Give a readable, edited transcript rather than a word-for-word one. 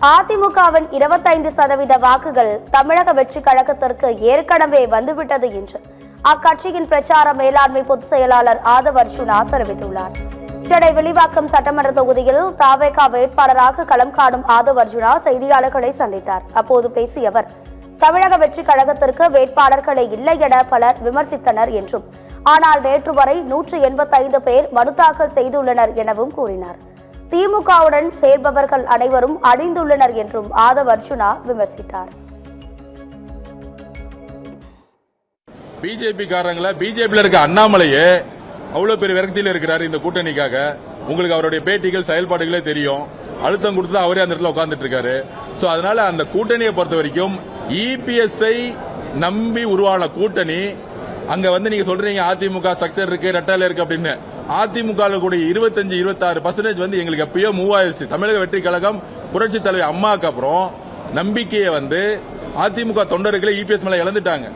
அதிமுகவின் 25% வாக்குகள் தமிழக வெற்றி கழகத்திற்கு ஏற்கனவே வந்துவிட்டது என்று அக்கட்சியின் பிரச்சார மேலாண்மை பொதுச் செயலாளர் ஆதவ் அர்ஜுனா தெரிவித்துள்ளார். சென்னை வில்லிவாக்கம் சட்டமன்ற தொகுதியில் தவேகா வேட்பாளராக களம் காணும் ஆதவ் அர்ஜுனா செய்தியாளர்களை சந்தித்தார். அப்போது பேசிய அவர், தமிழக வெற்றி கழகத்திற்கு வேட்பாளர்களே இல்லை என பலர் விமர்சித்தனர் என்றும், ஆனால் நேற்று வரை 185 பேர் மனு தாக்கல் செய்துள்ளனர் எனவும் கூறினார். திமுகவுடன் சேர்பவர்கள் அனைவரும் அழிந்துள்ளனர் என்றும் ஆதவ் அர்ஜுனா விமர்சித்தார். பிஜேபி காரங்கள பிஜேபியில் இருக்க அண்ணாமலையே அவ்வளவு பெரிய விரக்தியில் இருக்கிறாரு இந்த கூட்டணிக்காக. உங்களுக்கு அவருடைய பேட்டிகள் செயல்பாடுகளே தெரியும். அழுத்தம் கொடுத்து அவரே அந்த இடத்துல உட்கார்ந்துட்டு இருக்காரு. சோ அதனால அந்த கூட்டணியை பொறுத்த வரைக்கும் இபிஎஸ்ஐ நம்பி உருவான கூட்டணி. அங்க நீங்க சொல்றீங்க அதிமுக ஸ்ட்ரக்சர் இருக்கு, ரெட்டால இருக்கு அப்படின்னு. அதிமுக கூடிய 25-26% எங்களுக்கு எப்பயோ மூவ் ஆயிடுச்சு. தமிழக வெற்றி கழகம் புரட்சி தலைவர் அம்மாவுக்கு அப்புறம் நம்பிக்கையை அதிமுக தொண்டர்களை இபிஎஸ் மேல இழந்துட்டாங்க.